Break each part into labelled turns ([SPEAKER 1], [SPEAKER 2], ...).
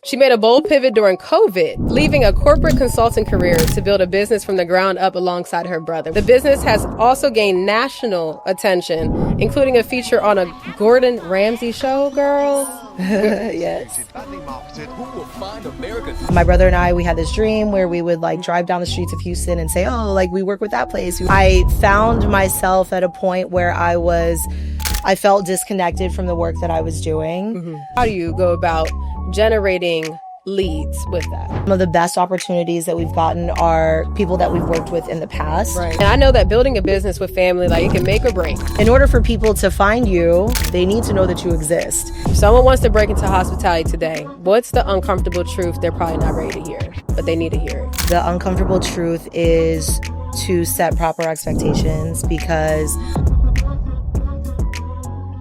[SPEAKER 1] She made a bold pivot during COVID, leaving a corporate consulting career to build a business from the ground up alongside her brother. The business has also gained national attention, including a feature on a Gordon Ramsay show, girl.
[SPEAKER 2] Yes. My brother and I, we had this dream where we would like drive down the streets of Houston and say, oh, like we work with that place. I found myself at a point where I felt disconnected from the work that I was doing.
[SPEAKER 1] How do you go about generating leads with that?
[SPEAKER 2] Some of the best opportunities that we've gotten are people that we've worked with in the past.
[SPEAKER 1] Right. And I know that building a business with family, like, it can make or break.
[SPEAKER 2] In order for people to find you, they need to know that you exist.
[SPEAKER 1] If someone wants to break into hospitality today, what's the uncomfortable truth they're probably not ready to hear, but they need to hear it?
[SPEAKER 2] The uncomfortable truth is to set proper expectations, because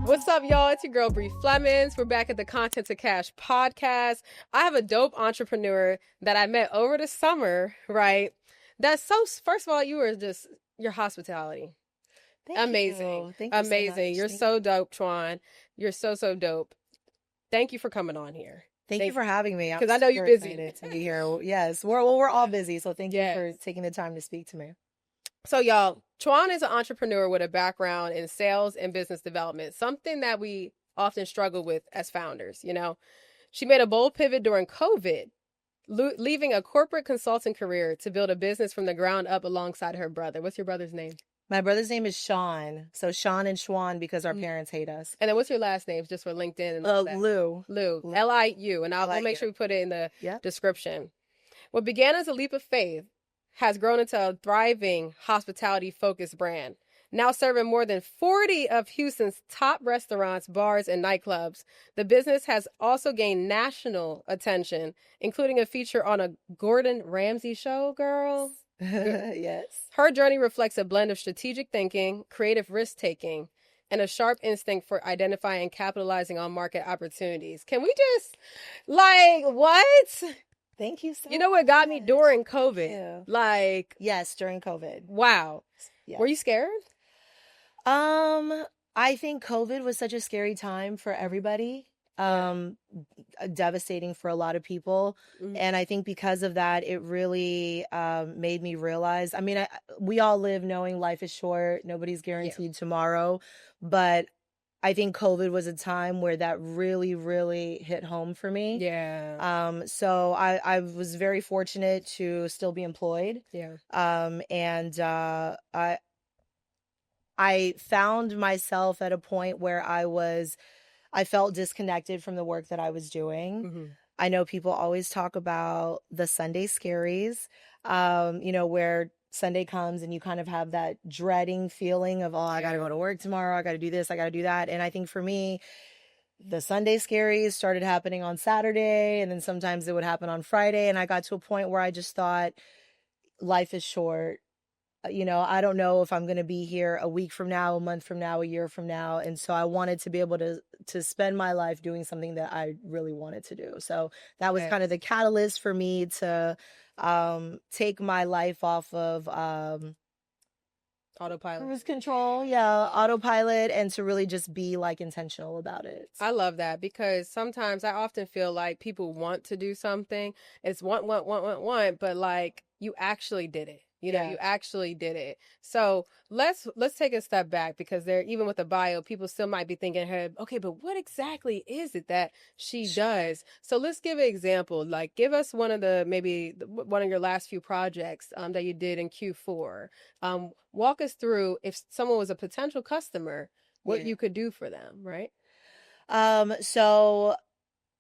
[SPEAKER 1] what's up, y'all? It's your girl, Flemings. We're back at the Content to Cash podcast. I have a dope entrepreneur that I met over the summer, right? That's so, first of all, your hospitality.
[SPEAKER 2] Thank
[SPEAKER 1] amazing.
[SPEAKER 2] You. Thank you
[SPEAKER 1] amazing.
[SPEAKER 2] So much.
[SPEAKER 1] You're so dope, Chuan. You're so dope. Thank you for coming on here.
[SPEAKER 2] Thank you for having me.
[SPEAKER 1] Because I know you're busy.
[SPEAKER 2] Excited to be here. Yes. We're all busy. So thank you for taking the time to speak to me.
[SPEAKER 1] So, y'all, Chuan is an entrepreneur with a background in sales and business development, something that we often struggle with as founders, you know. She made a bold pivot during COVID, leaving a corporate consulting career to build a business from the ground up alongside her brother. What's your brother's name?
[SPEAKER 2] My brother's name is Sean. So Sean and Chuan, because our parents hate us.
[SPEAKER 1] And then what's your last name, just for LinkedIn? And
[SPEAKER 2] Liu.
[SPEAKER 1] Liu. And we'll make sure we put it in the description. What began as a leap of faith has grown into a thriving hospitality-focused brand, now serving more than 40 of Houston's top restaurants, bars, and nightclubs. The business has also gained national attention, including a feature on a Gordon Ramsay show, girl.
[SPEAKER 2] Yes.
[SPEAKER 1] Her journey reflects a blend of strategic thinking, creative risk-taking, and a sharp instinct for identifying and capitalizing on market opportunities. Can we just, what?
[SPEAKER 2] Thank you so much.
[SPEAKER 1] You know what got me during COVID?
[SPEAKER 2] Yes, during COVID.
[SPEAKER 1] Wow. Yeah. Were you scared?
[SPEAKER 2] I think COVID was such a scary time for everybody. Devastating for a lot of people. Mm-hmm. And I think because of that, it really made me realize, I mean, we all live knowing life is short. Nobody's guaranteed tomorrow. But I think COVID was a time where that really, really hit home for me.
[SPEAKER 1] Yeah.
[SPEAKER 2] So I was very fortunate to still be employed.
[SPEAKER 1] Yeah.
[SPEAKER 2] And I found myself at a point where I felt disconnected from the work that I was doing. Mm-hmm. I know people always talk about the Sunday scaries, where Sunday comes and you kind of have that dreading feeling of, I got to go to work tomorrow. I got to do this. I got to do that. And I think for me, the Sunday scaries started happening on Saturday, and then sometimes it would happen on Friday. And I got to a point where I just thought, life is short. I don't know if I'm going to be here a week from now, a month from now, a year from now. And so I wanted to be able to spend my life doing something that I really wanted to do. So that was kind of the catalyst for me to take my life off of
[SPEAKER 1] autopilot,
[SPEAKER 2] cruise control, autopilot, and to really just be intentional about it.
[SPEAKER 1] I love that, because sometimes I often feel like people want to do something. It's want, but you actually did it. You actually did it. So let's take a step back, because even with the bio, people still might be thinking, hey, okay, but what exactly is it that she does? So let's give an example. Give us one of your last few projects that you did in Q4. Walk us through, if someone was a potential customer, what you could do for them, right?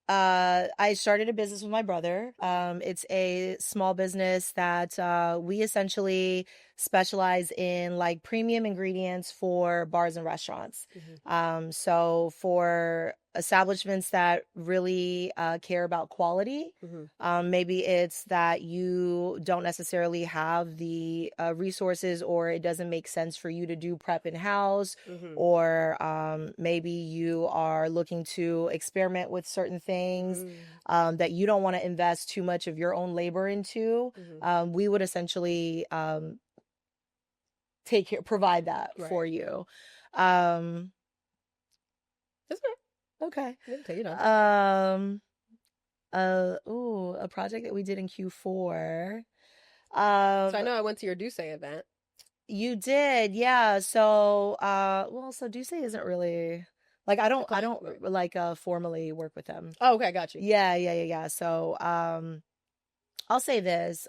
[SPEAKER 2] I started a business with my brother. It's a small business that we essentially specialize in premium ingredients for bars and restaurants. Mm-hmm. So for establishments that really care about quality, mm-hmm. Maybe it's that you don't necessarily have the resources, or it doesn't make sense for you to do prep in-house, mm-hmm. or maybe you are looking to experiment with certain things, mm-hmm. That you don't want to invest too much of your own labor into. Mm-hmm. We would essentially provide that for you.
[SPEAKER 1] That's right.
[SPEAKER 2] Okay.
[SPEAKER 1] Take it on.
[SPEAKER 2] A project that we did in Q4.
[SPEAKER 1] So I know I went to your Duce event.
[SPEAKER 2] You did, yeah. So, well, so Duce isn't really like I don't like formally work with them.
[SPEAKER 1] Oh, okay, got you.
[SPEAKER 2] Yeah. So, I'll say this.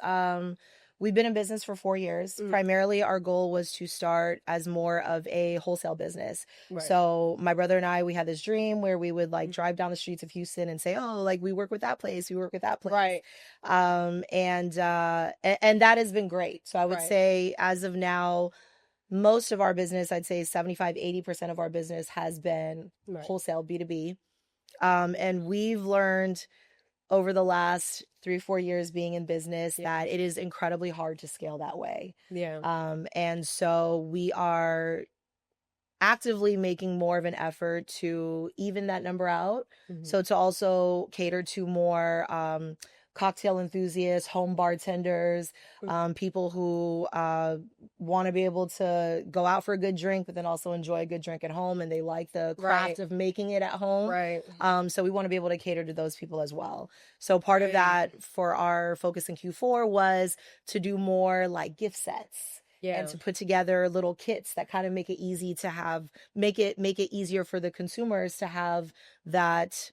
[SPEAKER 2] We've been in business for 4 years. Primarily, our goal was to start as more of a wholesale business. Right. So my brother and I, we had this dream where we would like drive down the streets of Houston and say, "Oh, like we work with that place, we work with that place."
[SPEAKER 1] Right.
[SPEAKER 2] And that has been great. So I would say, as of now, most of our business, I'd say 75-80% of our business has been wholesale B2B. And we've learned over the last 3-4 years being in business that it is incredibly hard to scale that way. And so we are actively making more of an effort to even that number out. So to also cater to more cocktail enthusiasts, home bartenders, people who want to be able to go out for a good drink, but then also enjoy a good drink at home, and they like the craft of making it at home. Right. So we want to be able to cater to those people as well. So part of that for our focus in Q4 was to do more like gift sets. And to put together little kits that kind of make it easy to have, make it easier for the consumers to have that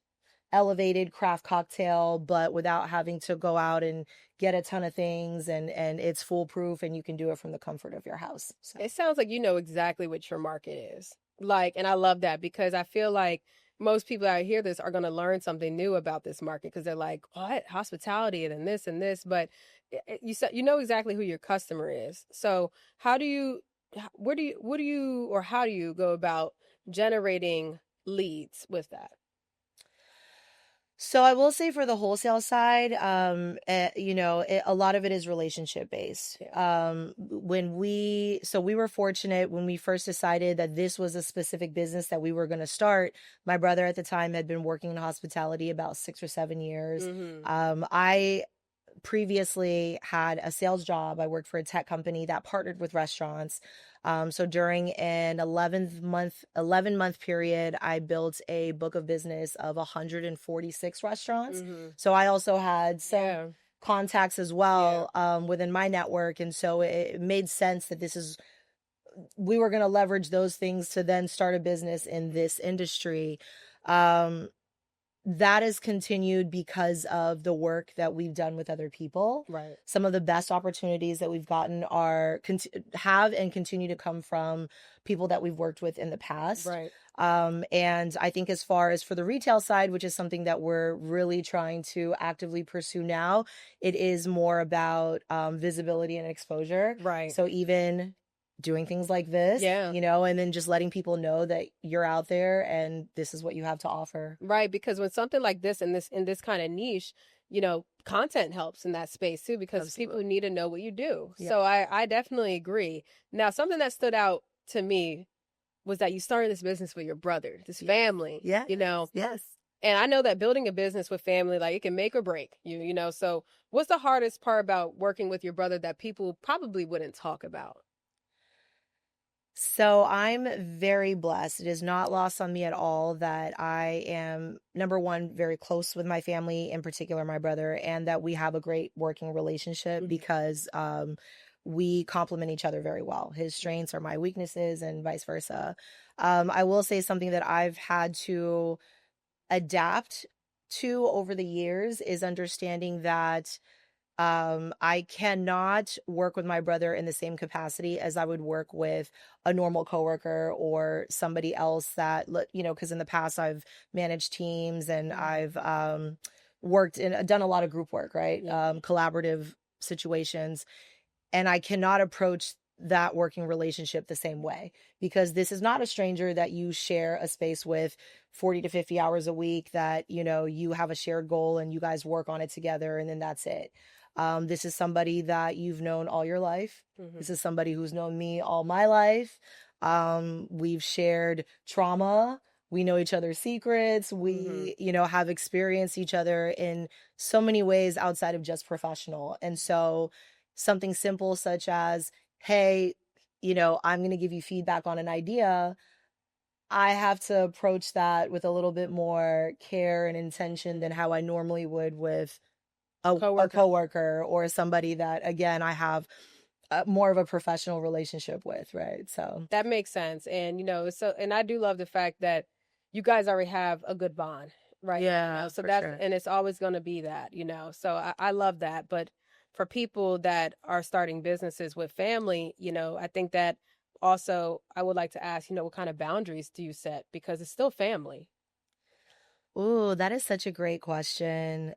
[SPEAKER 2] elevated craft cocktail, but without having to go out and get a ton of things, and it's foolproof and you can do it from the comfort of your house. So.
[SPEAKER 1] It sounds like you know exactly what your market is. Like, and I love that because I feel like most people that hear this are going to learn something new about this market because they're like, what? Hospitality and this and this. But you said you know exactly who your customer is. So how do you go about generating leads with that?
[SPEAKER 2] So I will say for the wholesale side, you know, a lot of it is relationship based. We were fortunate when we first decided that this was a specific business that we were going to start. My brother at the time had been working in hospitality about 6 or 7 years. I previously had a sales job. I worked for a tech company that partnered with restaurants. So during an 11-month period, I built a book of business of 146 restaurants. So I also had some contacts as well within my network. And so it made sense that we were going to leverage those things to then start a business in this industry. That has continued because of the work that we've done with other people. Right. Some of the best opportunities that we've gotten have and continue to come from people that we've worked with in the past. Right. And I think as far as for the retail side, which is something that we're really trying to actively pursue now, it is more about visibility and exposure. Right. So even doing things like this, you know, and then just letting people know that you're out there and this is what you have to offer. Right. Because when something like this in this kind of niche, you know, content helps in that space too, because people need to know what you do. Yeah. So I definitely agree. Now, something that stood out to me was that you started this business with your brother, this family. Yeah. You know? Yes. And I know that building a business with family, like it can make or break you know? So what's the hardest part about working with your brother that people probably wouldn't talk about? So I'm very blessed. It is not lost on me at all that I am, number one, very close with my family, in particular my brother, and that we have a great working relationship because we complement each other very well. His strengths are my weaknesses and vice versa. I will say something that I've had to adapt to over the years is understanding that I cannot work with my brother in the same capacity as I would work with a normal coworker or somebody else that, you know, because in the past I've managed teams and I've done a lot of group work, right? Collaborative situations. And I cannot approach that working relationship the same way because this is not a stranger that you share a space with 40 to 50 hours a week, that, you know, you have a shared goal and you guys work on it together and then that's it. This is somebody that you've known all your life. This is somebody who's known me all my life. We've shared trauma. We know each other's secrets. We, you know, have experienced each other in so many ways outside of just professional. And so something simple such as, hey, you know, I'm going to give you feedback on an idea. I have to approach that with a little bit more care and intention than how I normally would with a coworker or somebody that, again, I have more of a professional relationship with, right? So
[SPEAKER 1] that makes sense. And, so, and I do love the fact that you guys already have a good bond, right?
[SPEAKER 2] yeah,
[SPEAKER 1] So
[SPEAKER 2] for
[SPEAKER 1] that's,
[SPEAKER 2] sure.
[SPEAKER 1] and it's always going to be that, so I love that. But for people that are starting businesses with family, I think that also I would like to ask, what kind of boundaries do you set? Because it's still family.
[SPEAKER 2] Ooh, that is such a great question.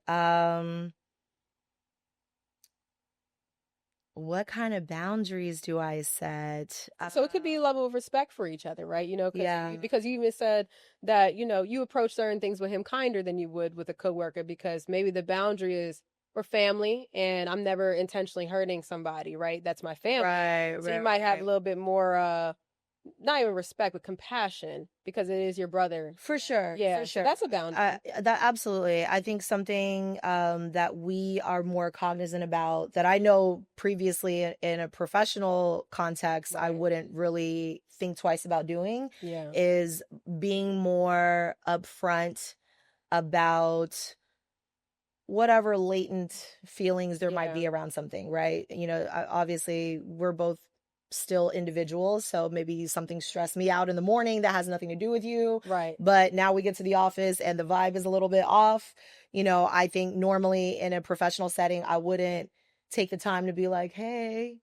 [SPEAKER 2] What kind of boundaries do I set?
[SPEAKER 1] So it could be a level of respect for each other, right?
[SPEAKER 2] Yeah.
[SPEAKER 1] Because you even said that, you approach certain things with him kinder than you would with a coworker because maybe the boundary is we're family and I'm never intentionally hurting somebody, right? That's my family.
[SPEAKER 2] Right,
[SPEAKER 1] So you
[SPEAKER 2] right,
[SPEAKER 1] might have
[SPEAKER 2] right.
[SPEAKER 1] a little bit more not even respect, but compassion because it is your brother.
[SPEAKER 2] For sure,
[SPEAKER 1] Yeah,
[SPEAKER 2] for
[SPEAKER 1] so
[SPEAKER 2] sure.
[SPEAKER 1] that's a boundary.
[SPEAKER 2] That absolutely. I think something that we are more cognizant about that I know previously in a professional context, I
[SPEAKER 1] Right.
[SPEAKER 2] wouldn't really think twice about doing
[SPEAKER 1] Yeah.
[SPEAKER 2] is being more upfront about whatever latent feelings there might
[SPEAKER 1] Yeah.
[SPEAKER 2] be around something, right? Obviously we're both still individuals, so maybe something stressed me out in the morning that has nothing to do with you.
[SPEAKER 1] Right.
[SPEAKER 2] But now we get to the office and the vibe is a little bit off. I think normally in a professional setting, I wouldn't take the time to be like, hey,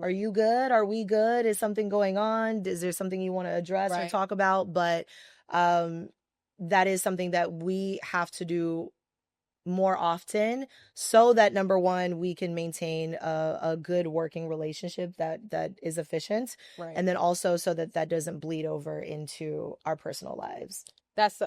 [SPEAKER 2] are you good? Are we good? Is something going on? Is there something you want to address or talk about? But um, that is something that we have to do more often so that number one we can maintain a good working relationship that is efficient,
[SPEAKER 1] Right.
[SPEAKER 2] and then also so that that doesn't bleed over into our personal lives.
[SPEAKER 1] That's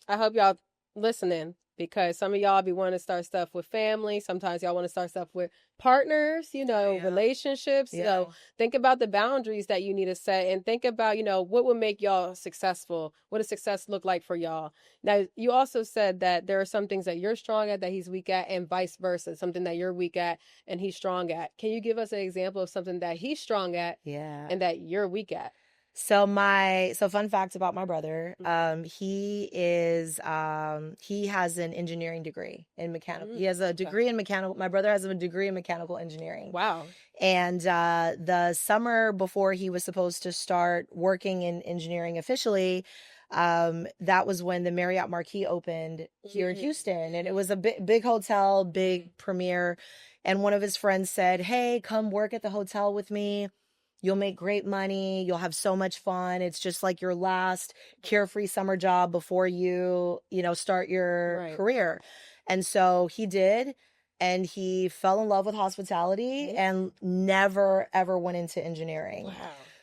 [SPEAKER 1] I hope y'all listening because some of y'all be wanting to start stuff with family. Sometimes y'all want to start stuff with partners, relationships.
[SPEAKER 2] Yeah.
[SPEAKER 1] So think about the boundaries that you need to set and think about, what would make y'all successful? What does success look like for y'all? Now, you also said that there are some things that you're strong at that he's weak at and vice versa, something that you're weak at and he's strong at. Can you give us an example of something that he's strong at
[SPEAKER 2] Yeah.
[SPEAKER 1] and that you're weak at?
[SPEAKER 2] So fun fact about my brother, he has an engineering degree in mechanical. He has a degree in mechanical. My brother has a degree in mechanical engineering.
[SPEAKER 1] Wow.
[SPEAKER 2] And the summer before he was supposed to start working in engineering officially, that was when the Marriott Marquis opened here in Houston, and it was a big hotel, big premiere. And one of his friends said, "Hey, come work at the hotel with me. You'll make great money. You'll have so much fun. It's just like your last carefree summer job before you start your career." And so he did. And he fell in love with hospitality and never, ever went into engineering.
[SPEAKER 1] Wow.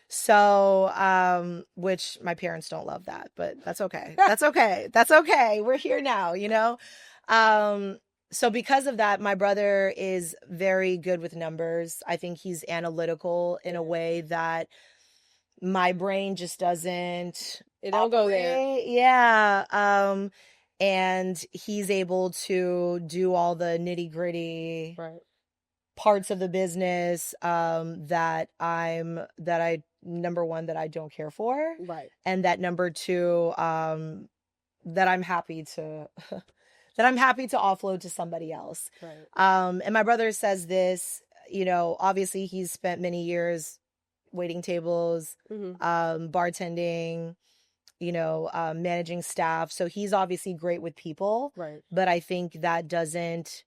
[SPEAKER 2] So, which my parents don't love that, but that's okay. That's okay. That's okay. We're here now. So because of that, my brother is very good with numbers. I think he's analytical in a way that my brain just doesn't.
[SPEAKER 1] It don't go there.
[SPEAKER 2] Yeah. And he's able to do all the nitty gritty parts of the business that I number one that I don't care for, and that number two that I'm happy to offload to somebody else. And my brother says this, obviously he's spent many years waiting tables, bartending, managing staff. So he's obviously great with people, but I think that doesn't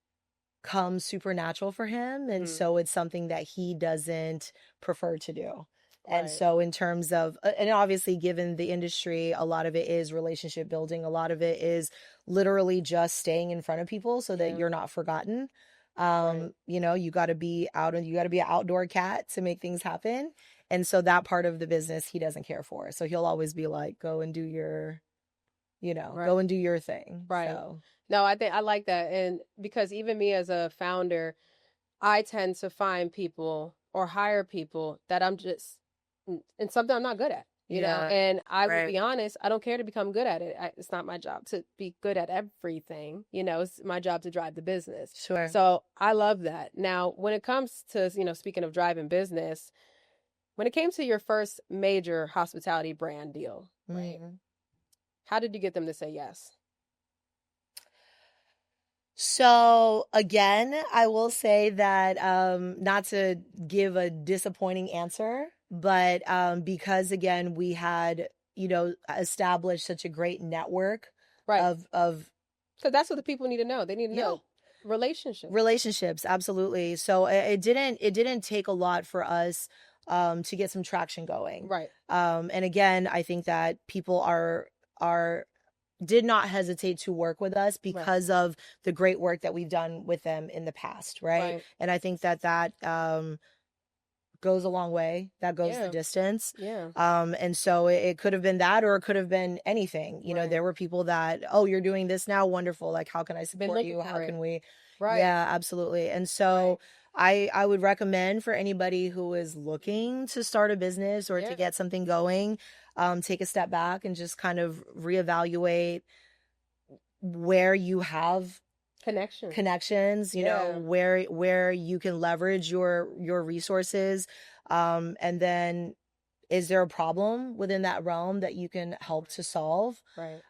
[SPEAKER 2] come supernatural for him. And so it's something that he doesn't prefer to do. And so in terms of, and obviously given the industry, a lot of it is relationship building. A lot of it is literally just staying in front of people so that you're not forgotten. You got to be out and you got to be an outdoor cat to make things happen. And so that part of the business he doesn't care for. So he'll always be like, go and do your, go and do your thing.
[SPEAKER 1] Right.
[SPEAKER 2] So.
[SPEAKER 1] No, I think I like that. And because even me as a founder, I tend to find people or hire people that I'm just in something I'm not good at, you know? And I will be honest, I don't care to become good at it. It's not my job to be good at everything, it's my job to drive the business.
[SPEAKER 2] Sure.
[SPEAKER 1] So I love that. Now, when it comes to, speaking of driving business, when it came to your first major hospitality brand deal, right? How did you get them to say yes?
[SPEAKER 2] So again, I will say that not to give a disappointing answer, but because again we had established such a great network of
[SPEAKER 1] because that's what the people need to know. They need to know
[SPEAKER 2] relationships, absolutely. So it didn't take a lot for us to get some traction going,
[SPEAKER 1] right?
[SPEAKER 2] And again, I think that people did not hesitate to work with us because of the great work that we've done with them in the past, right? And I think that goes a long way. That goes the distance. And so it could have been that, or it could have been anything. You know, there were people that, oh, you're doing this now, wonderful. Like, how can I support you? How can we? Yeah, absolutely. And so I would recommend for anybody who is looking to start a business or to get something going, take a step back and just kind of reevaluate where you have connections, you know, where you can leverage your resources, and then is there a problem within that realm that you can help to solve?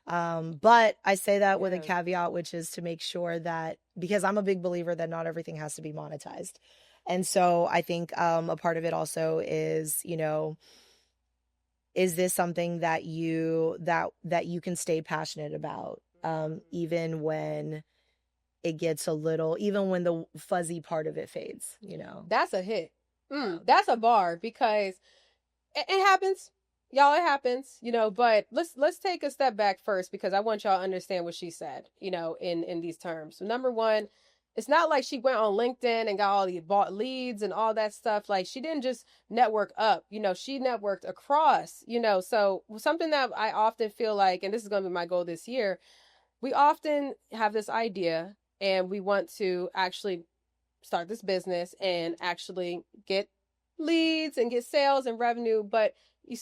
[SPEAKER 2] But I say that with a caveat, which is to make sure that, because I'm a big believer that not everything has to be monetized. And so I think a part of it also is, you know, is this something that you can stay passionate about, even when it gets a little, even when the fuzzy part of it fades, you know?
[SPEAKER 1] That's a hit. That's a bar, because it happens, y'all. It happens, you know. But let's take a step back first, because I want y'all to understand what she said, you know, in these terms. So number one, it's not like she went on LinkedIn and got all these bought leads and all that stuff. Like, she didn't just network up, you know, she networked across, you know. So something that I often feel like, and this is going to be my goal this year, we often have this idea and we want to actually start this business and actually get leads and get sales and revenue, but you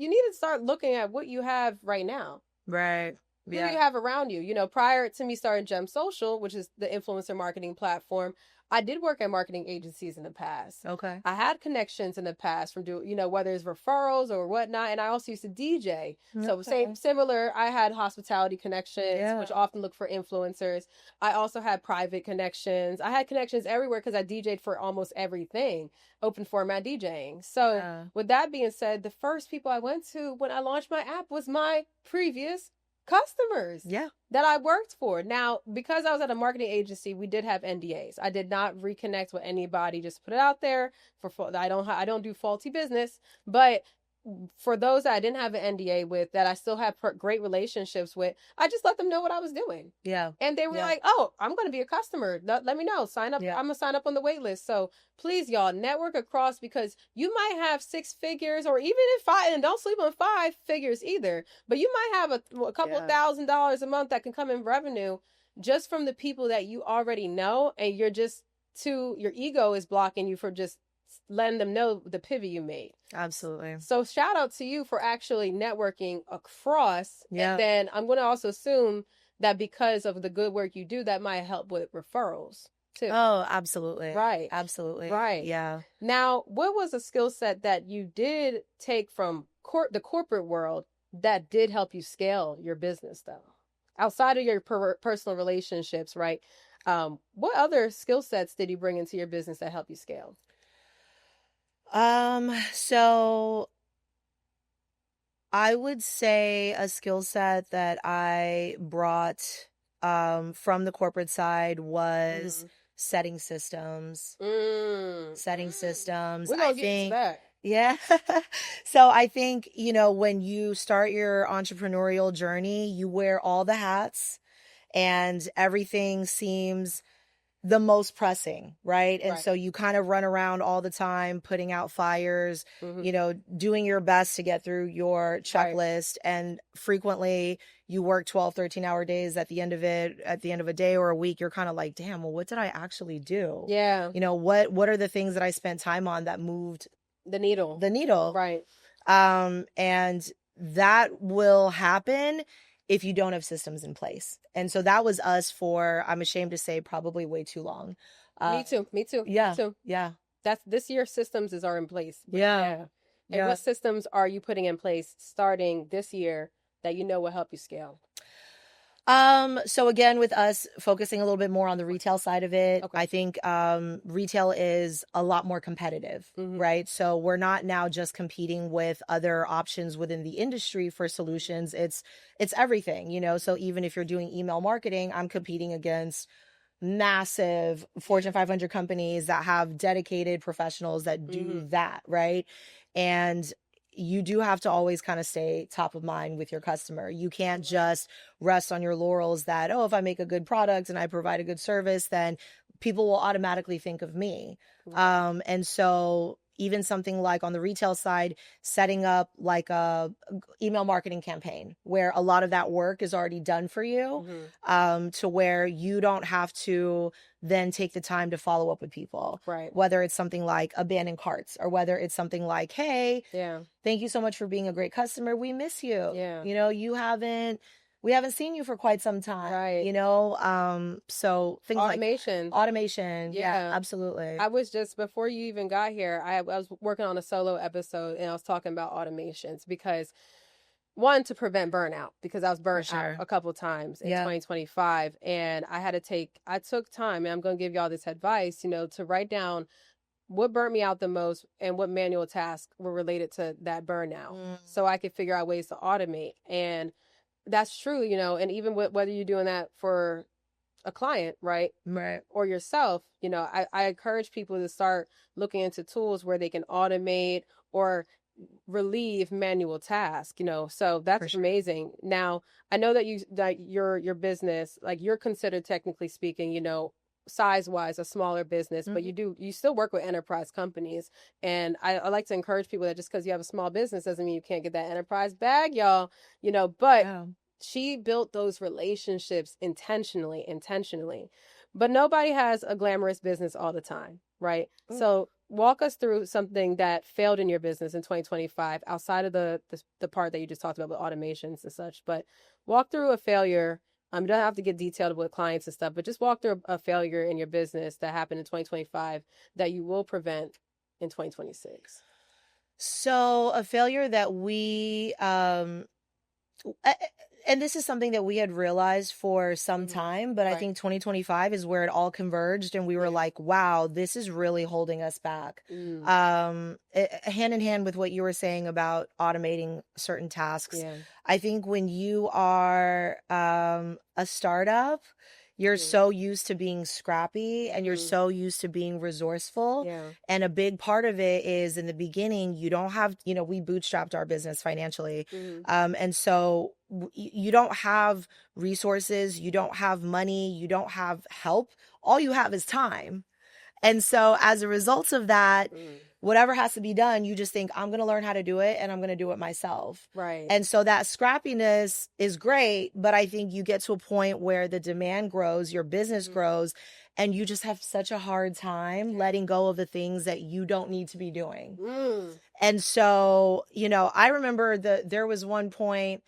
[SPEAKER 1] need to start looking at what you have right now.
[SPEAKER 2] Right.
[SPEAKER 1] Who do you have around you? You know, prior to me starting Jems Social, which is the influencer marketing platform, I did work at marketing agencies in the past.
[SPEAKER 2] Okay.
[SPEAKER 1] I had connections in the past from doing, you know, whether it's referrals or whatnot. And I also used to DJ. So similar, I had hospitality connections, which often look for influencers. I also had private connections. I had connections everywhere because I DJ'd for almost everything, open format DJing. So with that being said, the first people I went to when I launched my app was my previous customers that I worked for. Now, because I was at a marketing agency, we did have NDAs. I did not reconnect with anybody, just put it out there I don't do faulty business, but for those that I didn't have an NDA with, that I still have great relationships with, I just let them know what I was doing. And they were like, oh, I'm going to be a customer. Let me know. Sign up. I'm going to sign up on the wait list. So please, y'all, network across, because you might have 6 figures, or even in 5, and don't sleep on 5 figures either, but you might have a couple $1,000s a month that can come in revenue just from the people that you already know. And you're just your ego is blocking you for just letting them know the pivot you made.
[SPEAKER 2] Absolutely.
[SPEAKER 1] So shout out to you for actually networking across. And then I'm going to also assume that because of the good work you do, that might help with referrals too.
[SPEAKER 2] Oh, absolutely.
[SPEAKER 1] Right.
[SPEAKER 2] Absolutely.
[SPEAKER 1] Right.
[SPEAKER 2] Yeah.
[SPEAKER 1] Now, what was a skill set that you did take from the corporate world that did help you scale your business, though? Outside of your personal relationships, right? What other skill sets did you bring into your business that helped you scale?
[SPEAKER 2] So I would say a skill set that I brought from the corporate side was setting systems. Setting systems.
[SPEAKER 1] We're gonna get into that.
[SPEAKER 2] Yeah. So I think, you know, when you start your entrepreneurial journey, you wear all the hats and everything seems the most pressing, right? And so you kind of run around all the time, putting out fires, you know, doing your best to get through your checklist. And frequently you work 12, 13-hour days. At the end of a day or a week, you're kind of like, damn, well, what did I actually do?
[SPEAKER 1] Yeah.
[SPEAKER 2] You know, what are the things that I spent time on that moved
[SPEAKER 1] the needle?
[SPEAKER 2] Right. And that will happen if you don't have systems in place. And so that was us for, I'm ashamed to say, probably way too long.
[SPEAKER 1] Me too.
[SPEAKER 2] Yeah.
[SPEAKER 1] Me too.
[SPEAKER 2] Yeah.
[SPEAKER 1] That's this year systems are in place.
[SPEAKER 2] Yeah.
[SPEAKER 1] And what systems are you putting in place starting this year that you know will help you scale?
[SPEAKER 2] So again, with us focusing a little bit more on the retail side of it,
[SPEAKER 1] Okay.
[SPEAKER 2] I think retail is a lot more competitive, right? So we're not now just competing with other options within the industry for solutions. It's everything, you know. So even if you're doing email marketing, I'm competing against massive Fortune 500 companies that have dedicated professionals that do that, right? And you do have to always kind of stay top of mind with your customer. You can't just rest on your laurels that, oh, if I make a good product and I provide a good service, then people will automatically think of me. And so even something like on the retail side, setting up like a email marketing campaign where a lot of that work is already done for you, to where you don't have to then take the time to follow up with people.
[SPEAKER 1] Right.
[SPEAKER 2] Whether it's something like abandoned carts or whether it's something like, hey,
[SPEAKER 1] yeah,
[SPEAKER 2] thank you so much for being a great customer. We miss you.
[SPEAKER 1] Yeah.
[SPEAKER 2] You know, we haven't seen you for quite some time.
[SPEAKER 1] Right.
[SPEAKER 2] You know, so things
[SPEAKER 1] automation.
[SPEAKER 2] like automation. Yeah, absolutely.
[SPEAKER 1] I was just, before you even got here, I was working on a solo episode and I was talking about automations because one, to prevent burnout, because I was burnt out a couple times in 2025 and I took time, and I'm going to give y'all this advice, you know, to write down what burnt me out the most and what manual tasks were related to that burnout so I could figure out ways to automate. And that's true, you know, and even whether you're doing that for a client, right? Or yourself, you know, I encourage people to start looking into tools where they can automate or relieve manual tasks, you know. So that's amazing. Now, I know that your business, like, you're considered, technically speaking, you know, size wise a smaller business, but you still work with enterprise companies. And I like to encourage people that just because you have a small business doesn't mean you can't get that enterprise bag, y'all, you know. But she built those relationships intentionally. But nobody has a glamorous business all the time, right? So walk us through something that failed in your business in 2025 outside of the part that you just talked about with automations and such. But walk through a failure. You don't have to get detailed with clients and stuff, but just walk through a failure in your business that happened in 2025 that you will prevent in 2026.
[SPEAKER 2] So a failure that we and this is something that we had realized for some time, but I think 2025 is where it all converged and we were like, wow, this is really holding us back. Hand in hand with what you were saying about automating certain tasks. I think when you are a startup, you're so used to being scrappy and you're so used to being resourceful. And a big part of it is in the beginning, you don't have, you know, we bootstrapped our business financially. And so you don't have resources, you don't have money, you don't have help. All you have is time. And so as a result of that, whatever has to be done, you just think, I'm going to learn how to do it and I'm going to do it myself. And so that scrappiness is great, but I think you get to a point where the demand grows, your business grows, and you just have such a hard time letting go of the things that you don't need to be doing. And so, you know, I remember there was one point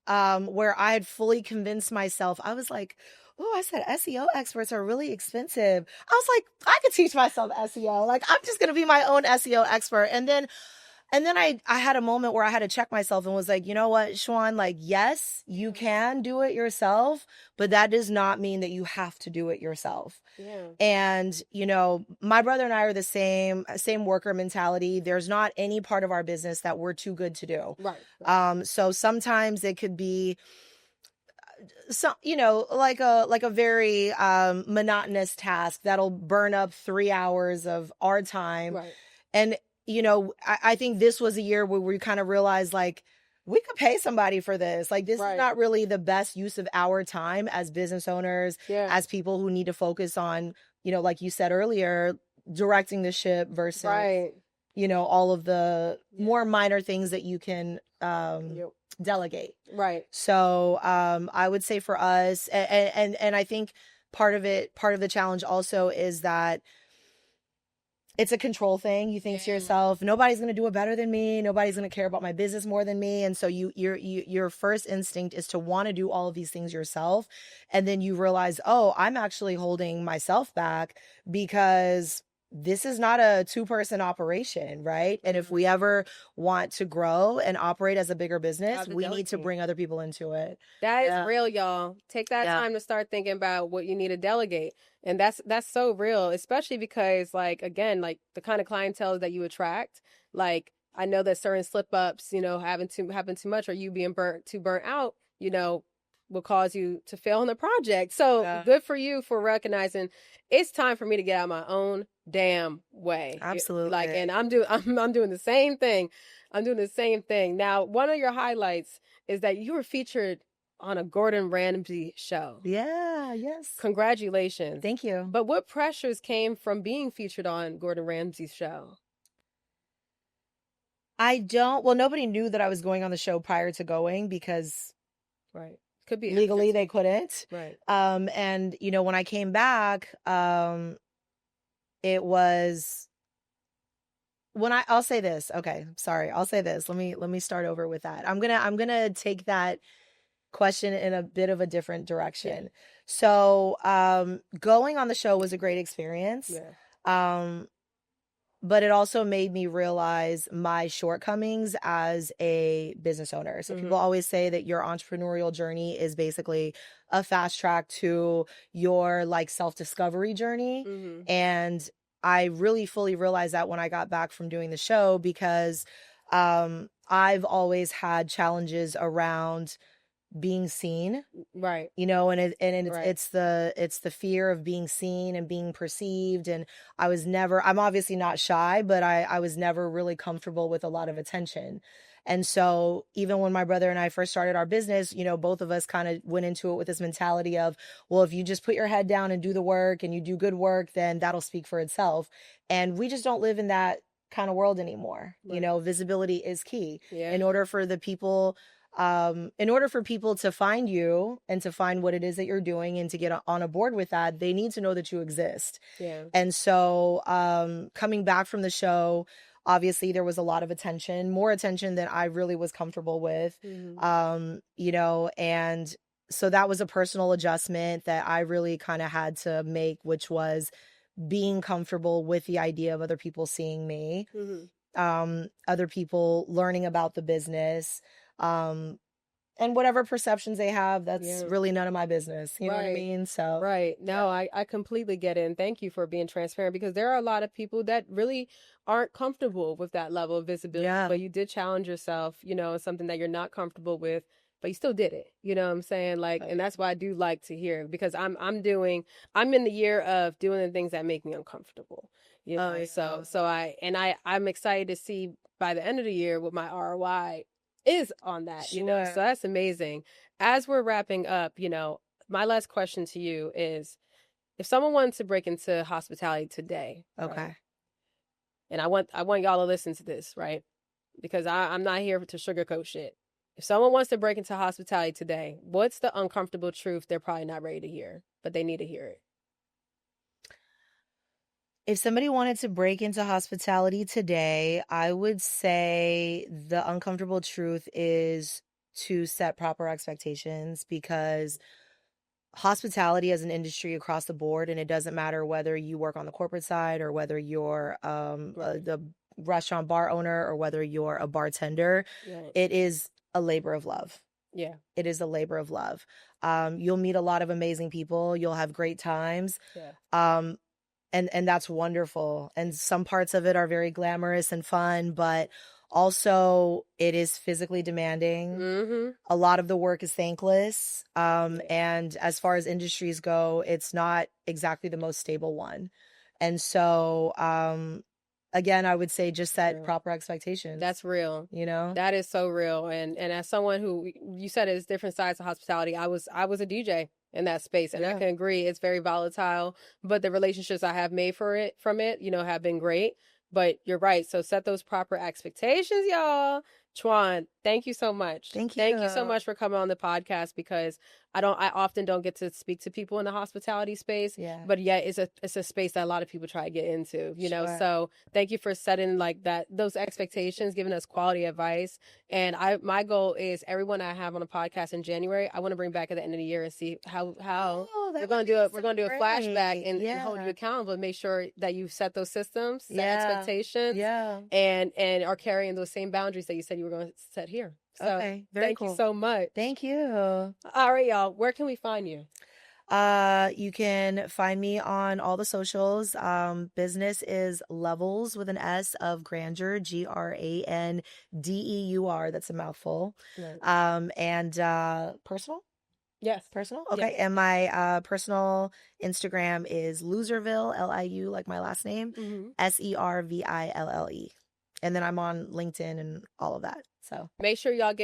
[SPEAKER 2] where I had fully convinced myself. I was like, oh, I said SEO experts are really expensive. I was like, I could teach myself SEO. Like, I'm just going to be my own SEO expert. And then I had a moment where I had to check myself and was like, you know what, Chuan, like, yes, you can do it yourself, but that does not mean that you have to do it yourself. And, you know, my brother and I are the same worker mentality. There's not any part of our business that we're too good to do. So sometimes it could be, you know, like a very monotonous task that'll burn up 3 hours of our time. And, you know, I think this was a year where we kind of realized, like, we could pay somebody for this. Like, this is not really the best use of our time as business owners, as people who need to focus on, you know, like you said earlier, directing the ship versus, you know, all of the more minor things that you can delegate. So I would say for us, and I think part of the challenge also is that it's a control thing. You think to yourself, nobody's going to do it better than me. Nobody's going to care about my business more than me. And so your first instinct is to want to do all of these things yourself. And then you realize, oh, I'm actually holding myself back because this is not a 2-person operation, right? And if we ever want to grow and operate as a bigger business, we need to bring other people into it.
[SPEAKER 1] That is real, y'all. Take that time to start thinking about what you need to delegate. And that's so real, especially because, like, again, like the kind of clientele that you attract, like, I know that certain slip ups, having too much or you being burnt out, will cause you to fail on the project. So good for you for recognizing it's time for me to get out of my own damn way.
[SPEAKER 2] Absolutely.
[SPEAKER 1] And I'm doing the same thing. I'm doing the same thing. Now, one of your highlights is that you were featured on a Gordon Ramsay show.
[SPEAKER 2] Yeah, yes.
[SPEAKER 1] Congratulations.
[SPEAKER 2] Thank you.
[SPEAKER 1] But what pressures came from being featured on Gordon Ramsay's show?
[SPEAKER 2] Well, nobody knew that I was going on the show prior to going because
[SPEAKER 1] could be
[SPEAKER 2] legally they couldn't.
[SPEAKER 1] Right.
[SPEAKER 2] And when I came back, it was I'll say this. Okay, sorry. I'll say this. Let me start over with that. I'm gonna take that question in a bit of a different direction. Yeah. So, going on the show was a great experience. Yeah. But it also made me realize my shortcomings as a business owner. So people always say that your entrepreneurial journey is basically a fast track to your like self-discovery journey. And I really fully realized that when I got back from doing the show, because I've always had challenges around being seen,
[SPEAKER 1] right?
[SPEAKER 2] And it's the fear of being seen and being perceived. And I'm obviously not shy, but I was never really comfortable with a lot of attention. And so even when my brother and I first started our business, both of us kind of went into it with this mentality of, well, if you just put your head down and do the work and you do good work, then that'll speak for itself. And we just don't live in that kind of world anymore. Right. Visibility is key. Yeah. In order for people to find you and to find what it is that you're doing and to get on a board with that, they need to know that you exist. Yeah. And so coming back from the show, obviously there was a lot of attention, more attention than I really was comfortable with. And so that was a personal adjustment that I really kind of had to make, which was being comfortable with the idea of other people seeing me, other people learning about the business, and whatever perceptions they have, that's really none of my business. You know what I mean? So
[SPEAKER 1] No, I completely get it. And thank you for being transparent, because there are a lot of people that really aren't comfortable with that level of visibility. Yeah. But you did challenge yourself, something that you're not comfortable with, but you still did it. You know what I'm saying? Like, and that's why I do like to hear, because I'm in the year of doing the things that make me uncomfortable. I'm excited to see by the end of the year what my ROI is on that, so that's amazing. As we're wrapping up, my last question to you is, if someone wanted to break into hospitality today,
[SPEAKER 2] okay,
[SPEAKER 1] and I want y'all to listen to this, right? Because I'm not here to sugarcoat shit. If someone wants to break into hospitality today, what's the uncomfortable truth they're probably not ready to hear, but they need to hear it?
[SPEAKER 2] If somebody wanted to break into hospitality today, I would say the uncomfortable truth is to set proper expectations, because hospitality as an industry across the board, and it doesn't matter whether you work on the corporate side or whether you're the restaurant bar owner or whether you're a bartender, it is a labor of love. Yeah. It is a labor of love. You'll meet a lot of amazing people. You'll have great times. Yeah. And that's wonderful. And some parts of it are very glamorous and fun, but also it is physically demanding. A lot of the work is thankless. And as far as industries go, it's not exactly the most stable one. And so, again, I would say just set proper expectations.
[SPEAKER 1] That's real. That is so real. And as someone who, you said it's different sides of hospitality, I was a DJ in that space, and I can agree it's very volatile, but the relationships I have made from it have been great. But you're right, so set those proper expectations, y'all. Chuan, thank you so much.
[SPEAKER 2] Thank you.
[SPEAKER 1] Thank you so much for coming on the podcast, because I often don't get to speak to people in the hospitality space, but yet it's a space that a lot of people try to get into, you know. So thank you for setting like those expectations, giving us quality advice. And my goal is everyone I have on a podcast in January, I want to bring back at the end of the year and see how we're going to do it. We're going to do a flashback and hold you accountable and make sure that you set those systems, set expectations, and are carrying those same boundaries that you said you were going to set here. So
[SPEAKER 2] okay, very
[SPEAKER 1] thank
[SPEAKER 2] cool.
[SPEAKER 1] you so much.
[SPEAKER 2] Thank you.
[SPEAKER 1] All right, y'all. Where can we find you?
[SPEAKER 2] You can find me on all the socials. Business is Levels with an S of Grandeur, GRANDEUR. That's a mouthful. Right. And personal?
[SPEAKER 1] Yes.
[SPEAKER 2] Personal? Okay. Yes. And my personal Instagram is Loserville, LIU, like my last name, SERVILLE. And then I'm on LinkedIn and all of that. So
[SPEAKER 1] make sure y'all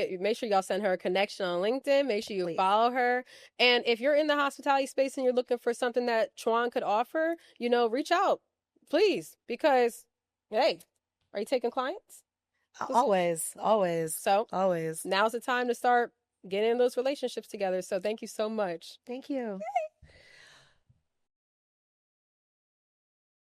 [SPEAKER 1] send her a connection on LinkedIn. Make sure you follow her. And if you're in the hospitality space and you're looking for something that Chuan could offer, you know, reach out, please. Because, hey, are you taking clients?
[SPEAKER 2] Always.
[SPEAKER 1] So
[SPEAKER 2] always.
[SPEAKER 1] Now's the time to start getting those relationships together. So thank you so much.
[SPEAKER 2] Thank you.